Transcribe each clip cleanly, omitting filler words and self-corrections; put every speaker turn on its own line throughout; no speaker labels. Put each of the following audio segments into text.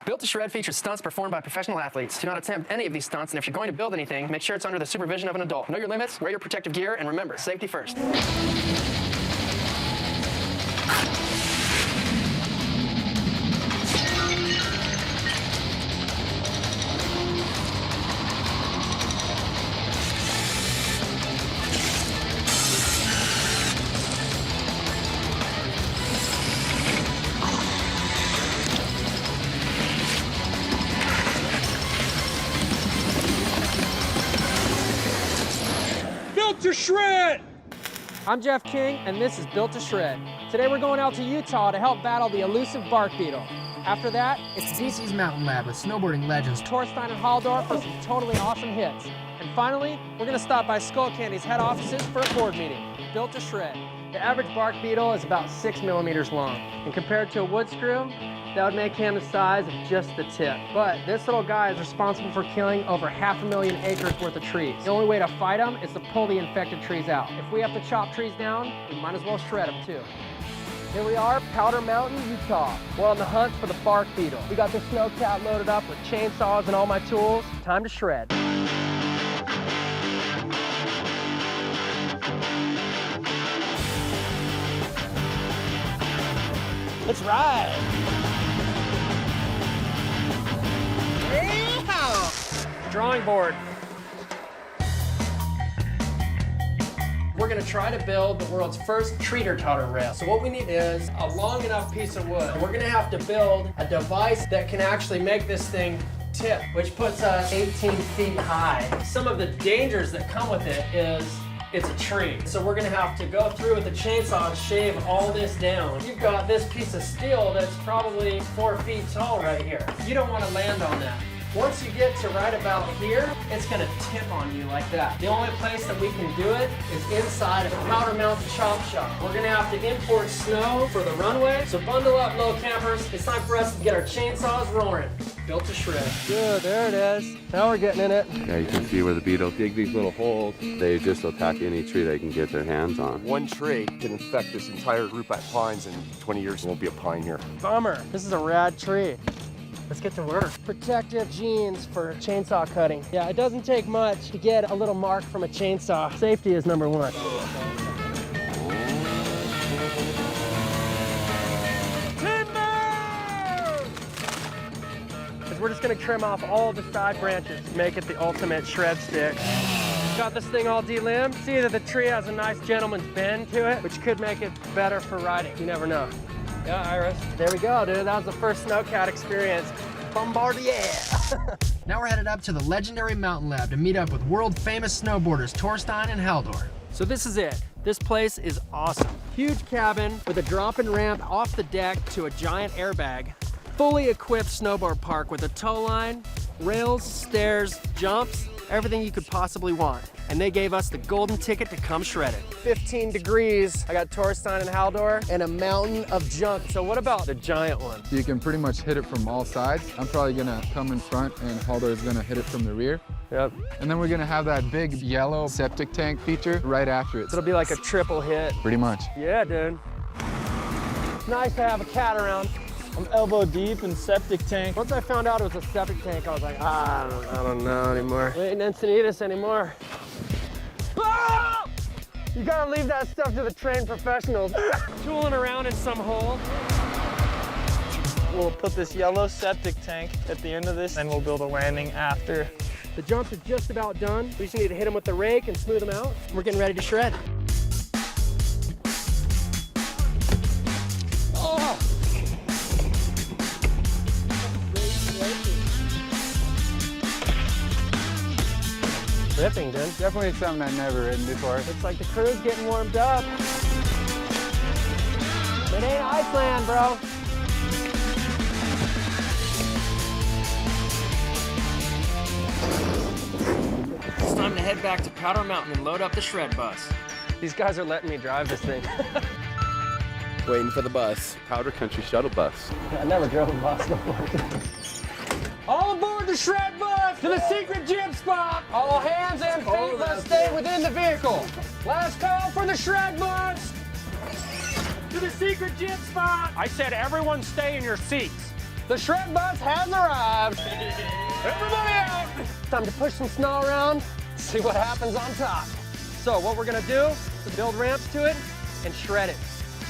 Built to Shred features stunts performed by professional athletes. Do not attempt any of these stunts, and if you're going to build anything, make sure it's under the supervision of an adult. Know your limits, wear your protective gear, and remember, safety first.
Built to Shred!
I'm Jeff King, and this is Built to Shred. Today we're going out to Utah to help battle the elusive bark beetle. After that, it's DC's Mountain Lab with snowboarding legends Torstein and Haldor for some totally awesome hits. And finally, we're gonna stop by Skullcandy's head offices for a board meeting. Built to Shred. The average bark beetle is about 6 millimeters long, and compared to a wood screw, that would make him the size of just the tip. But this little guy is responsible for killing over 500,000 acres worth of trees. The only way to fight him is to pull the infected trees out. If we have to chop trees down, we might as well shred them too. Here we are, Powder Mountain, Utah. We're on the hunt for the bark beetle. We got the snowcat loaded up with chainsaws and all my tools. Time to shred. Let's ride. Yeehaw! Drawing board. We're gonna try to build the world's first teeter-totter rail. So what we need is a long enough piece of wood. We're gonna have to build a device that can actually make this thing tip, which puts us 18 feet high. Some of the dangers that come with it is it's a tree. So we're gonna have to go through with the chainsaw and shave all this down. You've got this piece of steel that's probably 4 feet tall right here. You don't wanna land on that. Once you get to right about here, it's gonna tip on you like that. The only place that we can do it is inside of Powder Mountain Chop Shop. We're gonna have to import snow for the runway, so bundle up, low campers. It's time for us to get our chainsaws roaring. Built to Shred. Good, there it is. Now we're getting in it.
Yeah, you can see where the beetles dig these little holes. They just attack any tree they can get their hands on.
One tree can infect this entire group at pines, and 20 years there won't be a pine here.
Bummer. This is a rad tree. Let's get to work. Protective jeans for chainsaw cutting. Yeah, it doesn't take much to get a little mark from a chainsaw. Safety is number one. Because we're just gonna trim off all the side branches to make it the ultimate shred stick. Got this thing all delimbed. See that the tree has a nice gentleman's bend to it, which could make it better for riding. You never know. Yeah, Iris. There we go, dude. That was the first snowcat experience. Bombardier! Now we're headed up to the legendary Mountain Lab to meet up with world-famous snowboarders Torstein and Haldor. So this is it. This place is awesome. Huge cabin with a drop-in ramp off the deck to a giant airbag. Fully equipped snowboard park with a tow line, rails, stairs, jumps, everything you could possibly want. And they gave us the golden ticket to come shred it. 15 degrees. I got Torstein and Haldor and a mountain of junk. So what about the giant one?
You can pretty much hit it from all sides. I'm probably gonna come in front and Haldor is gonna hit it from the rear.
Yep.
And then we're gonna have that big yellow septic tank feature right after it.
So it'll be like a triple hit.
Pretty much.
Yeah, dude. It's nice to have a cat around.
I'm elbow deep in septic tank.
Once I found out it was a septic tank, I was like, I don't know anymore. We ain't Encinitas anymore. Ah! You gotta leave that stuff to the trained professionals. Tooling around in some hole.
We'll put this yellow septic tank at the end of this, and we'll build a landing after.
The jumps are just about done. We just need to hit them with the rake and smooth them out. We're getting ready to shred. Oh! Ripping, dude.
Definitely something I've never ridden before.
Looks like the crew's getting warmed up. It ain't Iceland, bro. It's time to head back to Powder Mountain and load up the shred bus. These guys are letting me drive this thing.
Waiting for the bus. Powder Country shuttle bus.
I never drove a bus before. All aboard the shred bus to the secret jib spot. All hands and feet must stay within the vehicle. Last call for the shred bus. To the secret jib spot.
I said everyone stay in your seats.
The shred bus has arrived. Everybody out. Time to push some snow around, see what happens on top. So what we're gonna do is build ramps to it and shred it.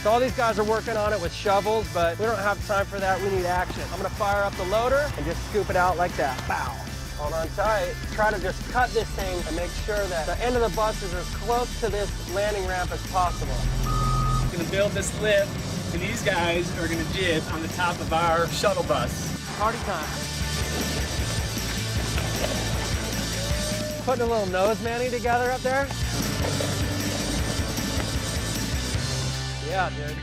So all these guys are working on it with shovels, but we don't have time for that. We need action. I'm gonna fire up the loader and just scoop it out like that. Bow. Hold on tight. Try to just cut this thing and make sure that the end of the bus is as close to this landing ramp as possible.
We're gonna build this lift, and these guys are gonna jib on the top of our shuttle bus.
Party time. Putting a little nose manny together up there. Yeah, dude.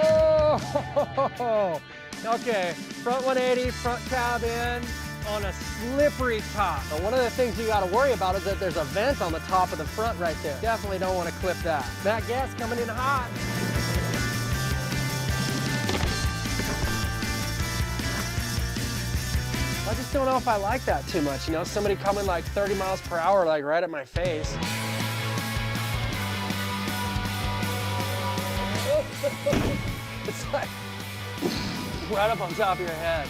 Oh, okay. Front 180, front cab in on a slippery top. But one of the things you gotta worry about is that there's a vent on the top of the front right there. Definitely don't wanna clip that. Matt Gass coming in hot. I just don't know if I like that too much, you know? Somebody coming like 30 miles per hour, like right at my face. It's like right up on top of your head.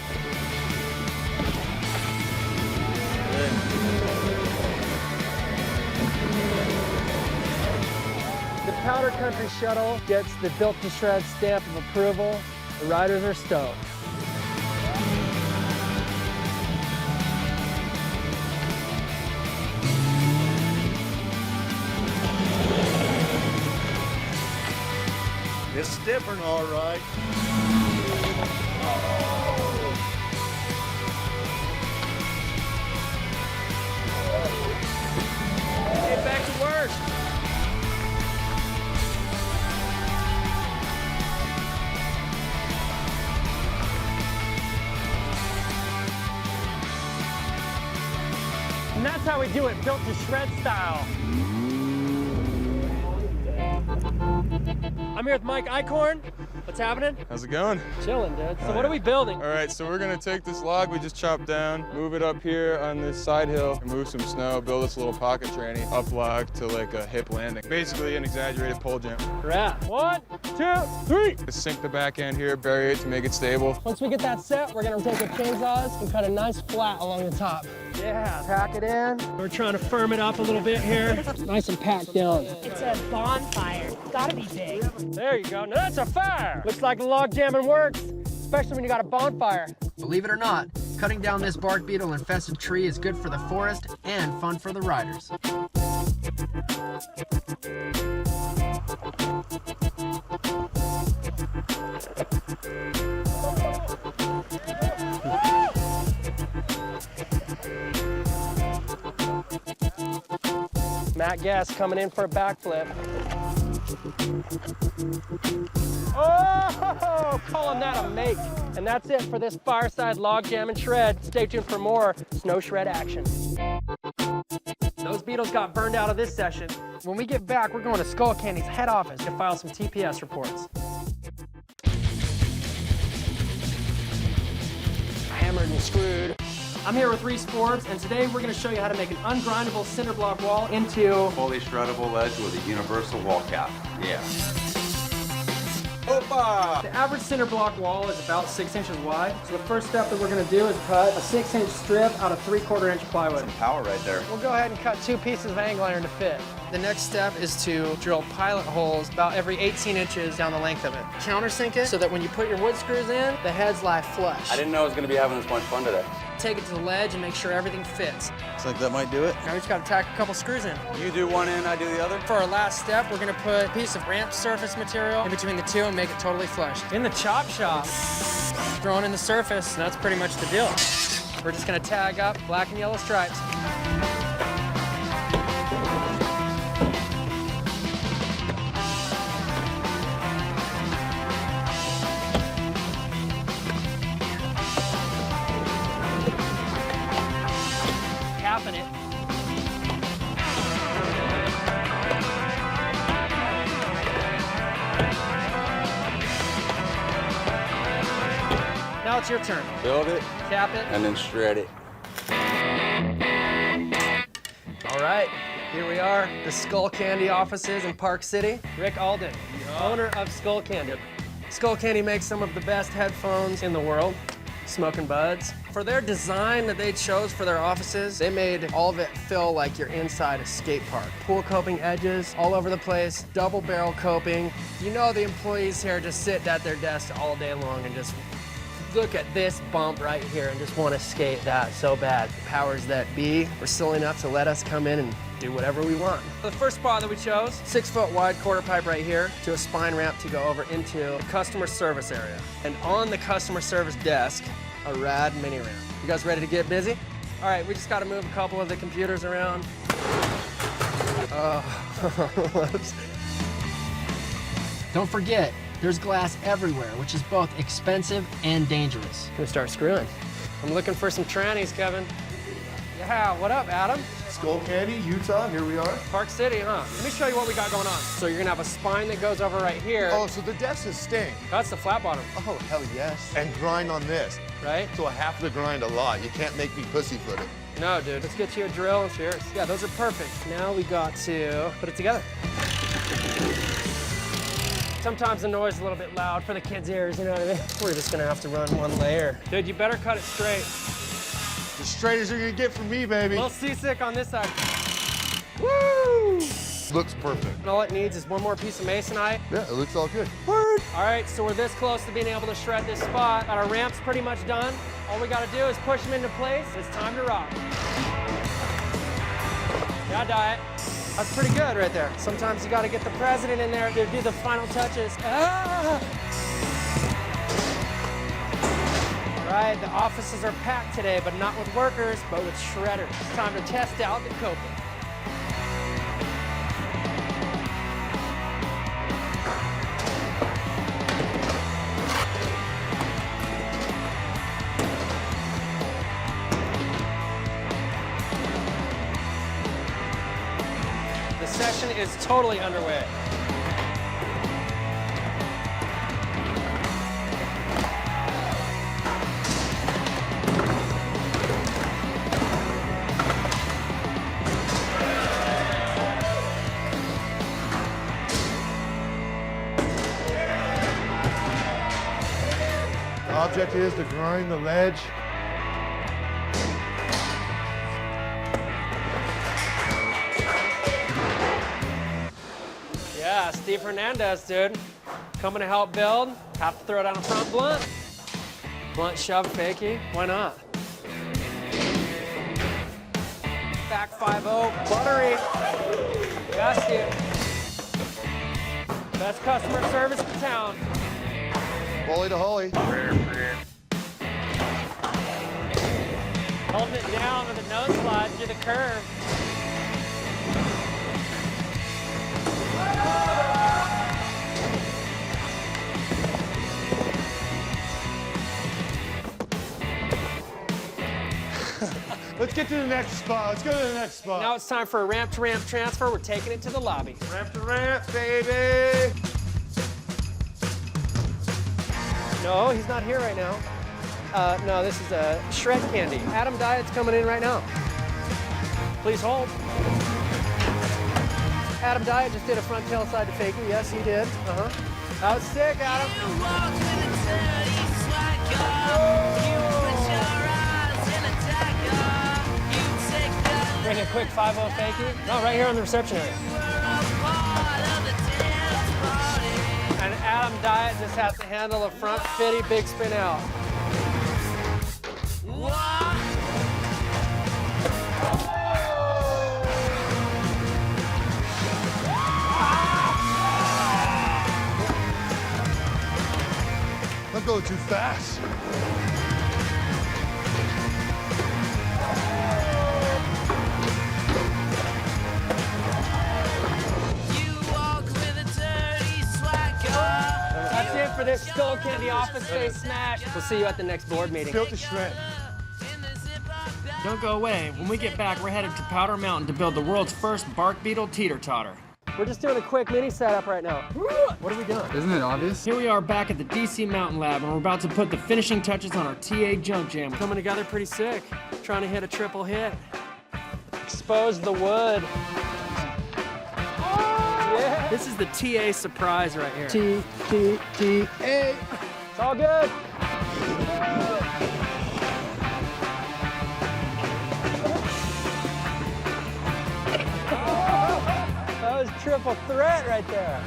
The Powder Country Shuttle gets the Built to Shred stamp of approval. The riders are stoked.
It's different, all right.
Get back to work. And that's how we do it, Built to Shred style. I'm here with Mike Eichhorn. What's happening?
How's it going?
Chilling, dude. So what are we building?
All right, so we're gonna take this log we just chopped down, move it up here on this side hill, and move some snow, build this little pocket tranny up log to like a hip landing. Basically an exaggerated pole jam.
Right. 1, 2, 3.
Just sink the back end here, bury it to make it stable.
Once we get that set, we're gonna take our chainsaws and cut a nice flat along the top. Yeah, pack it in. We're trying to firm it up a little bit here. Nice and packed down.
It's a bonfire. It's gotta be big.
There you go. Now that's a fire. Looks like the log jamming works, especially when you got a bonfire.
Believe it or not, cutting down this bark beetle infested tree is good for the forest and fun for the riders.
Matt Gass coming in for a backflip. Oh, calling that a make. And that's it for this fireside log jam and shred. Stay tuned for more snow shred action. Those beetles got burned out of this session. When we get back, we're going to Skull Candy's head office to file some TPS reports. Hammered and screwed. I'm here with Reese Forbes, and today we're going to show you how to make an ungrindable cinder block wall into
Fully shreddable ledge with a universal wall cap. Yeah.
The average cinder block wall is about 6 inches wide. So the first step that we're going to do is cut a 6-inch strip out of 3/4 inch plywood.
Power right there.
We'll go ahead and cut 2 pieces of angle iron to fit. The next step is to drill pilot holes about every 18 inches down the length of it. Countersink it so that when you put your wood screws in, the heads lie flush.
I didn't know I was going to be having this much fun today.
Take it to the ledge and make sure everything fits.
Looks like that might do it.
Now we just got to tack a couple screws in.
You do one end, I do the other.
For our last step, we're going to put a piece of ramp surface material in between the two and make it totally flush. In the chop shop, throwing in the surface, and that's pretty much the deal. We're just going to tag up black and yellow stripes. Capping it. Now it's your turn.
Build it
Cap it.
and then shred it.
All right, here we are, the Skull Candy offices in Park City. Rick Alden, owner of Skull Candy. Skullcandy makes some of the best headphones in the world. Smoking Buds. For their design that they chose for their offices, they made all of it feel like you're inside a skate park. Pool coping edges all over the place, double barrel coping. You know the employees here just sit at their desks all day long and just look at this bump right here and just want to skate that so bad. The powers that be were silly enough to let us come in and do whatever we want. The first spot that we chose, 6 foot wide quarter pipe right here to a spine ramp to go over into the customer service area. And on the customer service desk, a rad mini ramp. You guys ready to get busy? All right, we just got to move a couple of the computers around. Whoops.
Don't forget, there's glass everywhere, which is both expensive and dangerous.
Gonna start screwing. I'm looking for some trannies, Kevin. Yeah, what up, Adam?
Skullcandy, Utah, here we are.
Park City, huh? Let me show you what we got going on. So you're gonna have a spine that goes over right here.
Oh, so the desk is staying.
That's the flat bottom,
Oh, hell yes. And grind on this.
right?
So I have to grind a lot. You can't make me pussyfoot it.
No, dude. Let's get you a drill and shears. Yeah, those are perfect. Now we got to put it together. Sometimes the noise is a little bit loud for the kids' ears, you know what I mean? We're just gonna have to run one layer. Dude, you better cut it straight.
As straight as you're gonna get from me,
A
baby.
little seasick on this side. Woo!
Looks perfect.
And all it needs is one more piece of masonite.
Yeah, it looks all good.
Word. All right, so we're this close to being able to shred this spot. Our ramp's pretty much done. All we gotta do is push them into place. It's time to rock. Yeah, Diet. That's pretty good right there. Sometimes you gotta get the president in there to do the final touches. Ah! All right, the offices are packed today, but not with workers, but with shredders. It's time to test out the coping. The session is totally underway.
The object is to grind the ledge.
Yeah, Steve Hernandez, dude. Coming to help build. Have to throw down a front blunt. Blunt shove fakie. Why not? Back 5-0. Buttery. Yes, dude. Best customer service in town.
Holy to holy.
Holding it down with a nose slide through the curve.
Let's get to the next spot. Let's go to the next spot.
Now it's time for a ramp-to-ramp transfer. We're taking it to the lobby.
Ramp to ramp, baby.
No, he's not here right now. No, this is a shred candy. Adam Diet's coming in right now. Please hold. Adam Diet just did a front tail side to fakie. Yes, he did. That was sick, Adam. Bring a quick 5-0 fakie. No, right here on the reception area. And Adam Diet just has to handle a front fitty big spin out.
I'm going too fast.
That's it for this Skullcandy office space smash. We'll see you at the next board meeting.
Built to shred.
Don't go away. When we get back, we're headed to Powder Mountain to build the world's first bark beetle teeter-totter.
We're just doing a quick mini setup right now. What are we doing?
Isn't it obvious?
Here we are back at the DC Mountain Lab, and we're about to put the finishing touches on our TA jump jam.
Coming together pretty sick. Trying to hit a triple hit. Expose the wood. Yeah. This is the TA surprise right here. T-A. It's all good. That was triple threat right there.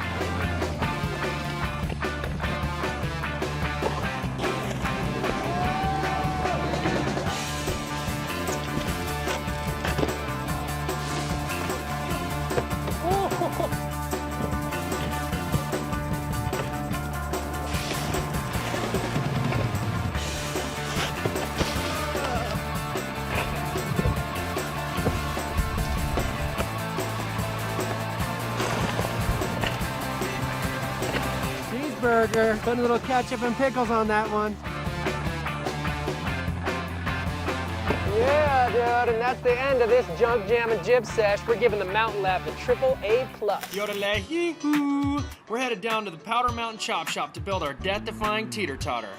Cheeseburger. Put a little ketchup and pickles on that one. Yeah, dude, and that's the end of this Junk Jam and Jib sesh. We're giving the Mountain Lab the AAA+.
Yodelay-hee-hoo. We're headed down to the Powder Mountain Chop Shop to build our death-defying teeter-totter.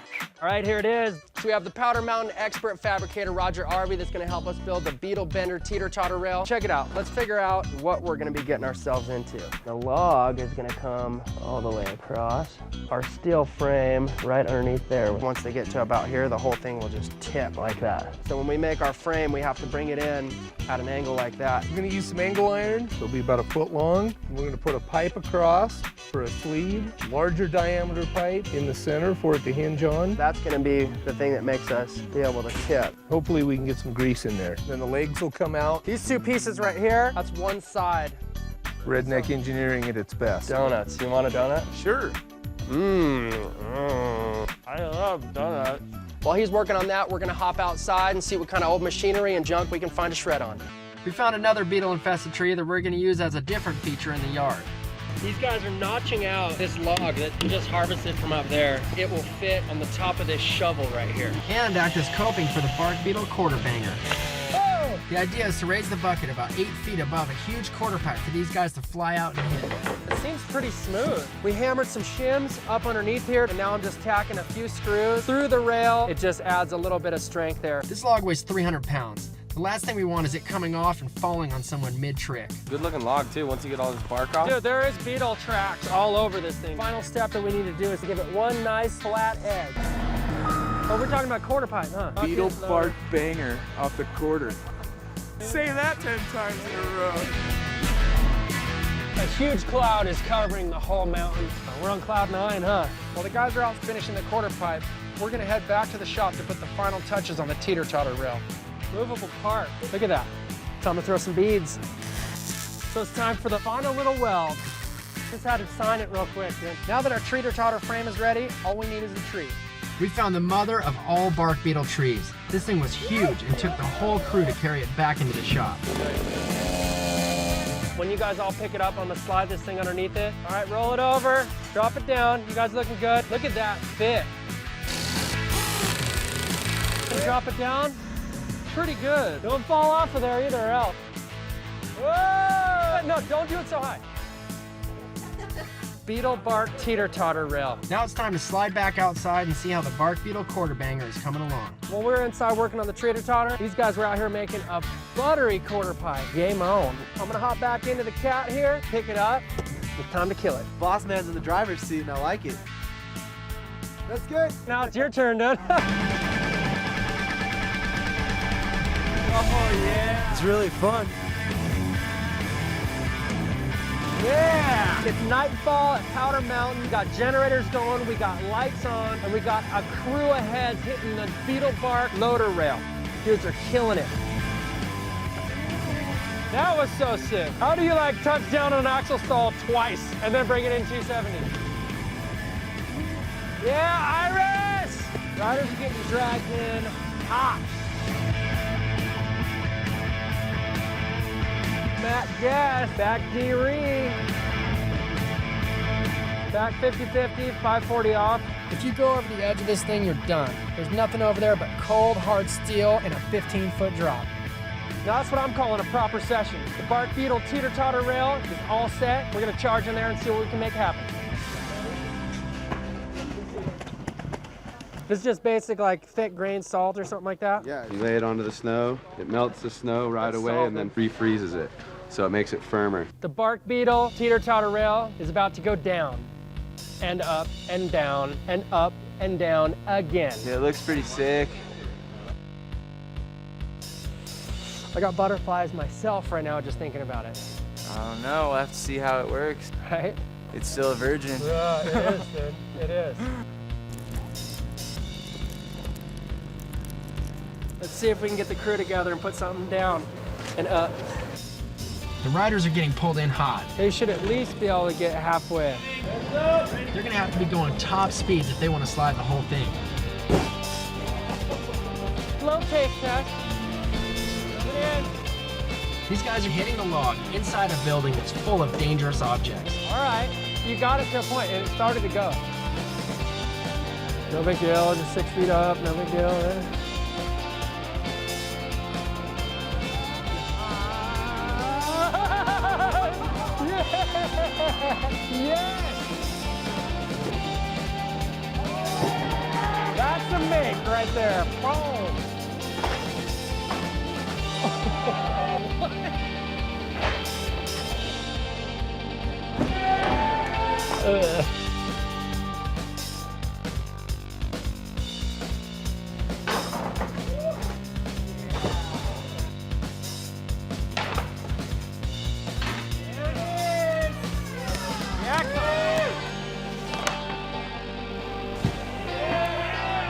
All right, here it is. So we have the Powder Mountain expert fabricator, Roger Arby, that's gonna help us build the Beetle Bender teeter-totter rail. Check it out. Let's figure out what we're gonna be getting ourselves into. The log is gonna come all the way across our steel frame right underneath there. Once they get to about here, the whole thing will just tip like that. So when we make our frame, we have to bring it in at an angle like that.
We're gonna use some angle iron. It'll be about 1 foot long. We're gonna put a pipe across for a sleeve, larger diameter pipe in the center for it to hinge on.
That's gonna be the thing that makes us be able to tip.
Hopefully we can get some grease in there. Then the legs will come out.
These two pieces right here, that's one side.
Redneck engineering at its best.
Donuts. You want a donut?
Sure.
I love donuts. While he's working on that, we're gonna hop outside and see what kind of old machinery and junk we can find a shred on. We found another beetle-infested tree that we're gonna use as a different feature in the yard. These guys are notching out this log that you just harvested from up there. It will fit on the top of this shovel right here.
And act as coping for the bark beetle quarter banger.
Oh!
The idea is to raise the bucket about 8 feet above a huge quarter pipe for these guys to fly out and hit.
It seems pretty smooth. We hammered some shims up underneath here, and now I'm just tacking a few screws through the rail. It just adds a little bit of strength there.
This log weighs 300 pounds. The last thing we want is it coming off and falling on someone mid-trick.
Good looking log too, once you get all this bark off.
Dude, there is beetle tracks all over this thing. Final step that we need to do is to give it one nice flat edge. Oh, we're talking about quarter pipe, huh?
Beetle bark banger off the quarter. Say that 10 times in a row.
A huge cloud is covering the whole mountain. We're on cloud 9, huh? While the guys are out finishing the quarter pipe, we're gonna head back to the shop to put the final touches on the teeter-totter rail. Movable part. Look at that. Time to throw some beads. So it's time for the final little weld. Just had to sign it real quick, dude. Now that our teeter-totter frame is ready, all we need is a tree.
We found the mother of all bark beetle trees. This thing was huge and took the whole crew to carry it back into the shop.
When you guys all pick it up, I'm gonna slide this thing underneath it. All right, roll it over, drop it down. You guys looking good? Look at that fit. Drop it down. Pretty good. Don't fall off of there either, or else. Whoa! No, don't do it so high. Beetle bark teeter-totter rail.
Now it's time to slide back outside and see how the bark beetle quarter banger is coming along.
While we're inside working on the teeter-totter, these guys were out here making a buttery quarter pipe. Game on. I'm gonna hop back into the cat here, pick it up. It's time to kill it.
Boss man's in the driver's seat and I like it.
That's good. Now it's your turn, dude.
Oh yeah. It's really fun.
Yeah! It's nightfall at Powder Mountain. We got generators going, we got lights on, and we got a crew ahead hitting the beetle bark loader rail. Dudes are killing it. That was so sick. How do you like touch down on an axle stall twice and then bring it in 270? Yeah, Iris! Riders are getting dragged in hot. Matt Guest, back D-Ree. Back 50-50, 540 off.
If you go over the edge of this thing, you're done. There's nothing over there but cold, hard steel and a 15-foot drop.
Now that's what I'm calling a proper session. The Bark Beetle teeter-totter rail is all set. We're gonna charge in there and see what we can make happen. This is just basic like thick grain salt or something like that?
Yeah, you lay it onto the snow, it melts the snow right away and then refreezes it. so it makes it firmer.
The bark beetle teeter-totter rail is about to go down and up and down and up and down again.
Yeah, it looks pretty sick.
I got butterflies myself right now just thinking about it.
I don't know, we'll have to see how it works.
Right?
It's still a virgin.
Yeah, it is, dude. It is. Let's see if we can get the crew together and put something down and up.
The riders are getting pulled in hot.
They should at least be able to get halfway.
They're gonna have to be going top speeds if they want to slide the whole thing.
Slow tape test. Put it in.
These guys are hitting the log inside a building that's full of dangerous objects.
All right, you got it to a point, and it started to go. No big deal, just 6 feet up, no big deal. Eh? Yes! That's a make right there. Boom!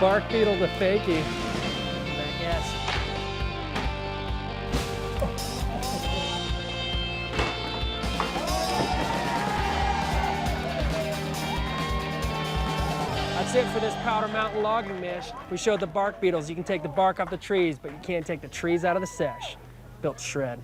Bark beetle to fakie. I guess. That's it for this Powder Mountain logging mish. We showed the bark beetles. You can take the bark off the trees, but you can't take the trees out of the sesh. Built to shred.